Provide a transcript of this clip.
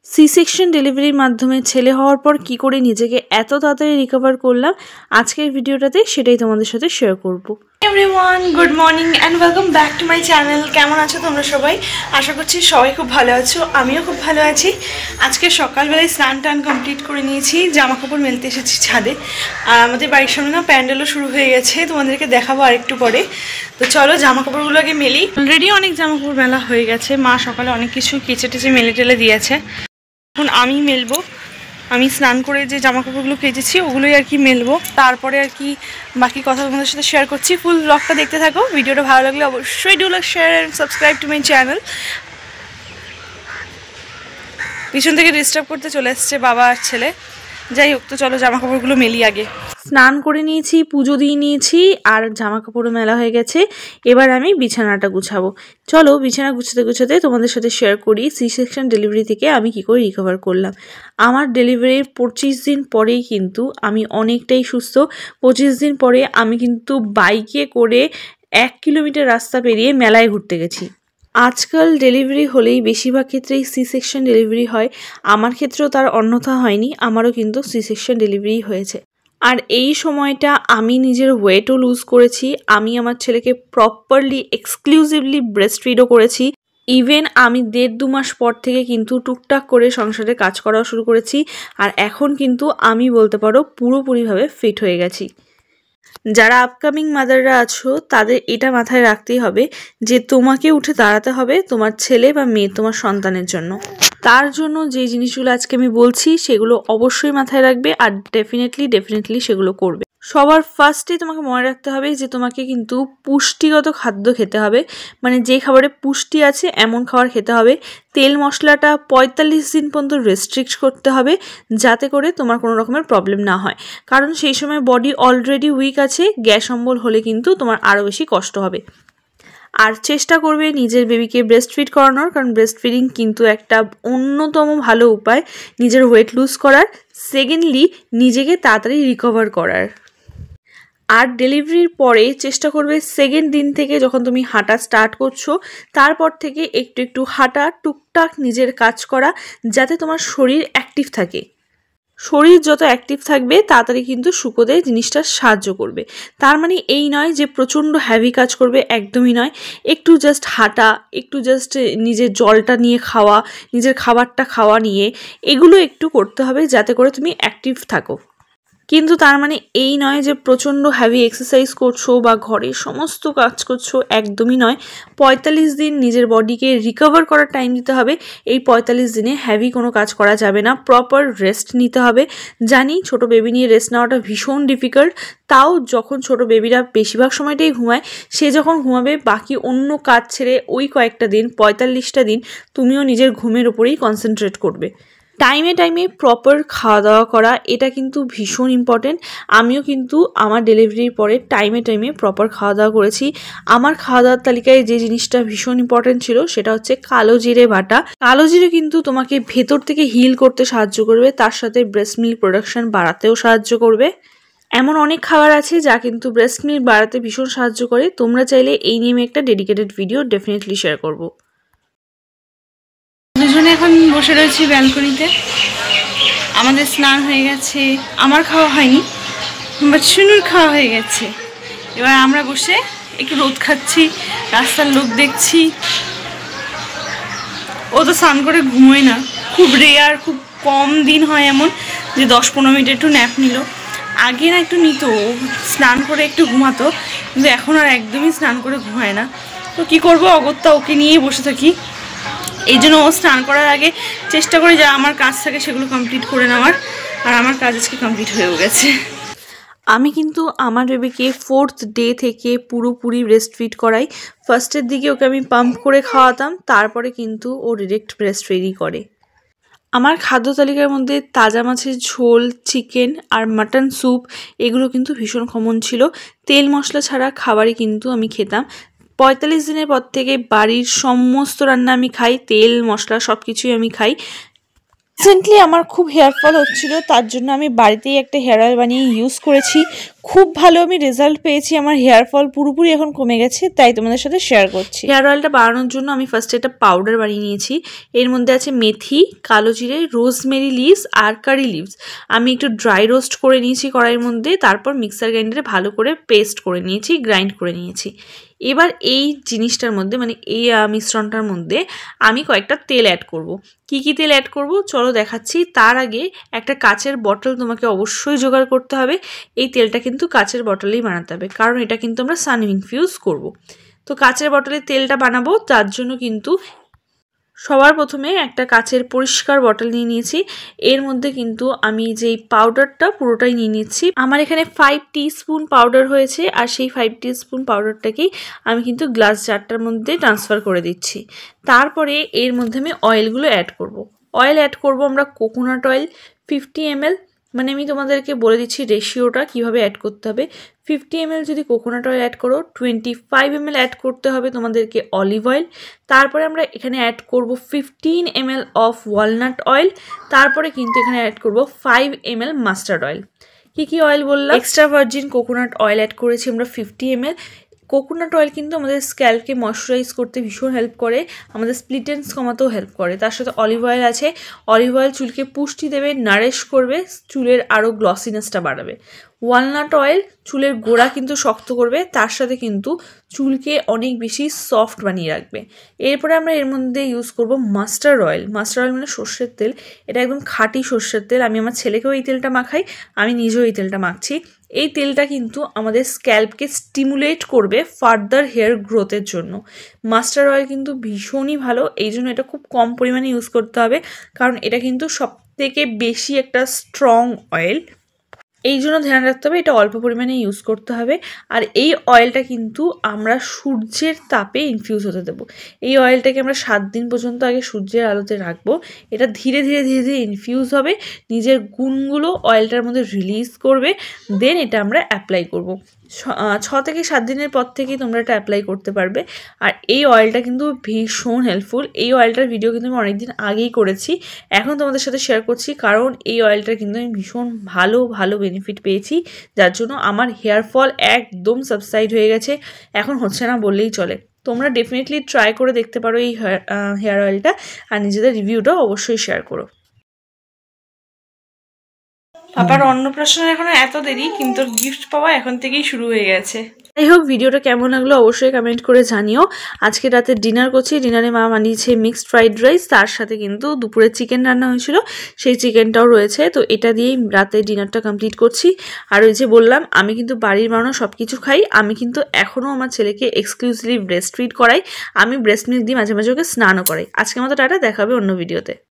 C section ডেলিভারির মাধ্যমে ছেলে হওয়ার পর কি করে নিজেকে এত তাড়াতাড়ি রিকভার করলাম আজকের ভিডিওটাতে সেটাই তোমাদের সাথে শেয়ার করব। Everyone, good morning and welcome back to my channel. কেমন আছো তোমরা সবাই? আশা করছি সবাই খুব ভালো আছো, আমিও খুব ভালো আছি। আজকে সকালবেলায় স্নান টান কমপ্লিট করে নিয়েছি, জামা কাপড় মেলতে এসেছি ছাদে। আর আমাদের বাড়ির সামনে না প্যান্ডেলও শুরু হয়ে গেছে, তোমাদেরকে দেখাবো আরেকটু পরে। তো চলো জামা কাপড়গুলো আগে মেলি। অলরেডি অনেক জামা কাপড় মেলা হয়ে গেছে, মা সকালে অনেক কিছু কেচে টেচে মেলে টেলে দিয়েছে। এখন আমি মেলবো, আমি স্নান করে যে জামা কাপড়গুলো কেচেছি ওগুলোই আর কি মেলবো, তারপরে আর কি বাকি কথা তোমাদের সাথে শেয়ার করছি। ফুল ব্লগটা দেখতে থাকো, ভিডিওটা ভালো লাগলে অবশ্যই do like share and subscribe to my channel. পিছন থেকে ডিস্টার্ব করতে চলে এসছে বাবা আর ছেলে। যাই হোক, তো চলো জামা কাপড়গুলো মেলি আগে। স্নান করে নিয়েছি, পুজো দিয়ে নিয়েছি, আর জামা কাপড়ও মেলা হয়ে গেছে। এবার আমি বিছানাটা গুছাবো। চলো বিছানা গুছাতে গুছাতে তোমাদের সাথে শেয়ার করি সি সেকশন ডেলিভারি থেকে আমি কি করে রিকভার করলাম। আমার ডেলিভারির 25 দিন পরেই কিন্তু আমি অনেকটাই সুস্থ। 25 দিন পরে আমি কিন্তু বাইকে করে 1 কিলোমিটার রাস্তা পেরিয়ে মেলায় ঘুরতে গেছি। আজকাল ডেলিভারি হলেই বেশিরভাগ ক্ষেত্রেই সি সেকশন ডেলিভারি হয়, আমার ক্ষেত্রেও তার অন্যথা হয়নি, আমারও কিন্তু সি সেকশন ডেলিভারি হয়েছে। আর এই সময়টা আমি নিজের ওয়েটও লুজ করেছি, আমি আমার ছেলেকে প্রপারলি এক্সক্লুসিভলি ব্রেস্ট ফিডও করেছি। ইভেন আমি 1.5-2 মাস পর থেকে কিন্তু টুকটাক করে সংসারে কাজ করাও শুরু করেছি। আর এখন কিন্তু আমি বলতে পারো পুরোপুরিভাবে ফিট হয়ে গেছি। যারা আপকামিং মাদাররা আছো তাদের এটা মাথায় রাখতেই হবে যে তোমাকে উঠে দাঁড়াতে হবে তোমার ছেলে বা মেয়ে, তোমার সন্তানের জন্য। তার জন্য যে জিনিসগুলো আজকে আমি বলছি সেগুলো অবশ্যই মাথায় রাখবে আর ডেফিনেটলি সেগুলো করবে। সবার ফার্স্টে তোমাকে মনে রাখতে হবে যে তোমাকে কিন্তু পুষ্টিগত খাদ্য খেতে হবে, মানে যে খাবারে পুষ্টি আছে এমন খাবার খেতে হবে। তেল মশলাটা 45 দিন পর্যন্ত রেস্ট্রিক্ট করতে হবে যাতে করে তোমার কোনো রকমের প্রবলেম না হয়, কারণ সেই সময় বডি অলরেডি উইক আছে, গ্যাস অম্বল হলে কিন্তু তোমার আরও বেশি কষ্ট হবে। আর চেষ্টা করবে নিজের বেবিকে ব্রেস্ট ফিড করানোর, কারণ ব্রেস্ট ফিডিং কিন্তু একটা অন্যতম ভালো উপায় নিজের ওয়েট লুজ করার, সেকেন্ডলি নিজেকে তাড়াতাড়ি রিকভার করার। আর ডেলিভারির পরে চেষ্টা করবে সেকেন্ড দিন থেকে যখন তুমি হাঁটা স্টার্ট করছো তারপর থেকে একটু একটু হাঁটা, টুকটাক নিজের কাজ করা, যাতে তোমার শরীর অ্যাক্টিভ থাকে। শরীর যত অ্যাক্টিভ থাকবে তাড়াতাড়ি কিন্তু শুকোতে জিনিসটা সাহায্য করবে। তার মানে এই নয় যে প্রচণ্ড হ্যাভি কাজ করবে, একদমই নয়। একটু জাস্ট হাঁটা, একটু জাস্ট নিজের জলটা নিয়ে খাওয়া, নিজের খাবারটা খাওয়া নিয়ে এগুলো একটু করতে হবে যাতে করে তুমি অ্যাক্টিভ থাকো। কিন্তু তার মানে এই নয় যে প্রচণ্ড হ্যাভি এক্সারসাইজ করছো বা ঘরে সমস্ত কাজ করছো, একদমই নয়। 45 দিন নিজের বডিকে রিকভার করার টাইম দিতে হবে। এই 45 দিনে হ্যাভি কোনো কাজ করা যাবে না, প্রপার রেস্ট নিতে হবে। জানি ছোট বেবি নিয়ে রেস্ট নেওয়াটা ভীষণ ডিফিকাল্ট, তাও যখন ছোট বেবিরা বেশিরভাগ সময়টাই ঘুমায়, সে যখন ঘুমাবে বাকি অন্য কাজ ছেড়ে ওই কয়েকটা দিন 45টা দিন তুমিও নিজের ঘুমের উপরেই কনসেন্ট্রেট করবে। টাইমে টাইমে প্রপার খাওয়া দাওয়া করা এটা কিন্তু ভীষণ ইম্পর্টেন্ট। আমিও কিন্তু আমার ডেলিভারির পরে টাইমে টাইমে প্রপার খাওয়া দাওয়া করেছি। আমার খাওয়া দাওয়ার তালিকায় যে জিনিসটা ভীষণ ইম্পর্টেন্ট ছিল সেটা হচ্ছে কালো জিরে বাটা। কালো জিরে কিন্তু তোমাকে ভেতর থেকে হিল করতে সাহায্য করবে, তার সাথে ব্রেস্ট মিল্ক প্রোডাকশন বাড়াতেও সাহায্য করবে। এমন অনেক খাবার আছে যা কিন্তু ব্রেস্ট মিল্ক বাড়াতে ভীষণ সাহায্য করে। তোমরা চাইলে এই নিয়ে একটা ডেডিকেটেড ভিডিও ডেফিনেটলি শেয়ার করবো। দুজনে এখন বসে রয়েছি ব্যালকনিতে। আমাদের স্নান হয়ে গেছে, আমার খাওয়া হয়নি, বাট শুনুর খাওয়া হয়ে গেছে। এবার আমরা বসে একটু রোদ খাচ্ছি, রাস্তার লোক দেখছি। ও তো স্নান করে ঘুমোয় না, খুব রেয়ার, খুব কম দিন হয় এমন যে 10-15 মিনিট একটু ন্যাপ নিল। আগে না একটু নিত, স্নান করে একটু ঘুমাতো, কিন্তু এখন আর একদমই স্নান করে ঘুমায় না। তো কী করবো, অগত্যা ওকে নিয়েই বসে থাকি। এই জন্য ও স্নান করার আগে চেষ্টা করি যা আমার কাজ থাকে সেগুলো কমপ্লিট করে নেওয়ার, আর আমার কাজ আজকে কমপ্লিট হয়েও গেছে। আমি কিন্তু আমার বেবিকে 4th ডে থেকে পুরোপুরি ব্রেস্ট ফিড করাই। ফার্স্টের দিকে ওকে আমি পাম্প করে খাওয়াতাম, তারপরে কিন্তু ও ডিরেক্ট ব্রেস্ট ফিডই করে। আমার খাদ্য তালিকার মধ্যে তাজা মাছের ঝোল, চিকেন আর মাটন স্যুপ এগুলো কিন্তু ভীষণ কমন ছিল। তেল মশলা ছাড়া খাবারই কিন্তু আমি খেতাম। 45 দিনের পর থেকে বাড়ির সমস্ত রান্না আমি খাই, তেল মশলা সব কিছুই আমি খাই। রিসেন্টলি আমার খুব হেয়ার ফল হচ্ছিল, তার জন্য আমি বাড়িতেই একটা হেয়ার অয়েল বানিয়ে ইউজ করেছি। খুব ভালো আমি রেজাল্ট পেয়েছি, আমার হেয়ার ফল পুরোপুরি এখন কমে গেছে, তাই তোমাদের সাথে শেয়ার করছি। হেয়ার অয়েলটা বানানোর জন্য আমি ফার্স্টে একটা পাউডার বানিয়ে নিয়েছি। এর মধ্যে আছে মেথি, কালো জিরে, রোজমেরি লিভস আর কারি লিভস। আমি একটু ড্রাই রোস্ট করে নিয়েছি কড়াইয়ের মধ্যে, তারপর মিক্সার গ্রাইন্ডারে ভালো করে পেস্ট করে নিয়েছি, গ্রাইন্ড করে নিয়েছি। এবার এই জিনিসটার মধ্যে মানে এই মিশ্রণটার মধ্যে আমি কয়েকটা তেল অ্যাড করব। কি কি তেল অ্যাড করব চলো দেখাচ্ছি। তার আগে একটা কাচের বটল তোমাকে অবশ্যই জোগাড় করতে হবে। এই তেলটা কিন্তু কাচের বটলেই বানাতে হবে, কারণ এটা কিন্তু আমরা সান ইনফিউজ করব। তো কাচের বটলে তেলটা বানাবো, তার জন্য কিন্তু সবার প্রথমে একটা কাচের পরিষ্কার বটল নিয়ে নিয়েছি। এর মধ্যে কিন্তু আমি যেই পাউডারটা পুরোটাই নিয়ে নিচ্ছি। আমার এখানে 5 টিস্পুন পাউডার হয়েছে, আর সেই 5 টিস্পুন পাউডারটাকেই আমি কিন্তু গ্লাস জারটার মধ্যে ট্রান্সফার করে দিচ্ছি। তারপরে এর মধ্যে আমি অয়েলগুলো অ্যাড করব। অয়েল অ্যাড করব আমরা কোকোনাট অয়েল 50 ml, মানে আমি তোমাদেরকে বলে দিচ্ছি রেশিওটা কিভাবে অ্যাড করতে হবে। 50 ml যদি কোকোনাট অয়েল অ্যাড করো, 25 ml অ্যাড করতে হবে তোমাদেরকে অলিভ অয়েল। তারপরে আমরা এখানে অ্যাড করব 15 ml অফ ওয়ালনাট অয়েল। তারপরে কিন্তু এখানে অ্যাড করব 5 ml মাস্টার্ড অয়েল। কি অয়েল বললাম? Extra virgin coconut oil add করেছি আমরা 50 ml। কোকোনাট অয়েল কিন্তু আমাদের স্ক্যাল্পকে ময়শ্চারাইজ করতে ভীষণ হেল্প করে, আমাদের স্প্লিট এন্ডস কমাতেও হেল্প করে। তার সাথে অলিভ অয়েল আছে। অলিভ অয়েল চুলকে পুষ্টি দেবে, নারিশ করবে, চুলের আরও গ্লসিনেসটা বাড়াবে। ওয়ালনাট অয়েল চুলের গোড়া কিন্তু শক্ত করবে, তার সাথে কিন্তু চুলকে অনেক বেশি সফট বানিয়ে রাখবে। এরপরে আমরা এর মধ্যে ইউজ করব মাস্টার্ড অয়েল। মাস্টার্ড অয়েল মানে সর্ষের তেল, এটা একদম খাঁটি সর্ষের তেল। আমি আমার ছেলেকেও এই তেলটা মাখাই, আমি নিজেও এই তেলটা মাখছি। এই তেলটা কিন্তু আমাদের স্ক্যাল্পকে স্টিমুলেট করবে ফার্দার হেয়ার গ্রোথের জন্য। মাস্টার্ড অয়েল কিন্তু ভীষণই ভালো, এই জন্য এটা খুব কম পরিমাণে ইউজ করতে হবে, কারণ এটা কিন্তু সবথেকে বেশি একটা স্ট্রং অয়েল। এই জন্য ধ্যান রাখতে হবে এটা অল্প পরিমাণে ইউজ করতে হবে। আর এই অয়েলটা কিন্তু আমরা সূর্যের তাপে ইনফিউজ হতে দেবো। এই অয়েলটাকে আমরা 7 দিন পর্যন্ত আগে সূর্যের আলোতে রাখবো। এটা ধীরে ধীরে ধীরে ধীরে ইনফিউজ হবে, নিজের গুণগুলো অয়েলটার মধ্যে রিলিজ করবে, দেন এটা আমরা অ্যাপ্লাই করব। 6 থেকে 7 দিনের পর থেকেই তোমরা এটা অ্যাপ্লাই করতে পারবে। আর এই অয়েলটা কিন্তু ভীষণ হেল্পফুল। এই অয়েলটার ভিডিও কিন্তু আমি অনেকদিন আগেই করেছি, এখন তোমাদের সাথে শেয়ার করছি, কারণ এই অয়েলটার কিন্তু আমি ভীষণ ভালো ভালো বেনিফিট পেয়েছি, যার জন্য আমার হেয়ার ফল একদম সাবসাইড হয়ে গেছে, এখন হচ্ছে না বললেই চলে। তোমরা ডেফিনেটলি ট্রাই করে দেখতে পারো এই হেয়ার অয়েলটা, আর নিজেদের রিভিউটাও অবশ্যই শেয়ার করো। পাপার অন্নপ্রাশনের এখনো এত দেরি, কিন্তু গিফট পাওয়া এখন থেকেই শুরু হয়ে গেছে। যাই হোক, ভিডিওটা কেমন লাগলো অবশ্যই কমেন্ট করে জানিও। আজকে রাতে ডিনার করছি, ডিনারে মা বানিয়েছে মিক্সড ফ্রাইড রাইস, তার সাথে কিন্তু দুপুরে চিকেন রান্না হয়েছিল, সেই চিকেনটাও রয়েছে। তো এটা দিয়েই রাতে ডিনারটা কমপ্লিট করছি। আর ওই যে বললাম আমি কিন্তু বাড়ির বানানো সব কিছু খাই, আমি কিন্তু এখনও আমার ছেলেকে এক্সক্লুসিভলি ব্রেস্ট ফিড করাই, আমি ব্রেস্ট মিল্ক দিয়ে মাঝে মাঝে ওকে স্নানও করাই। আজকের মতো টাটা, দেখা হবে অন্য ভিডিওতে।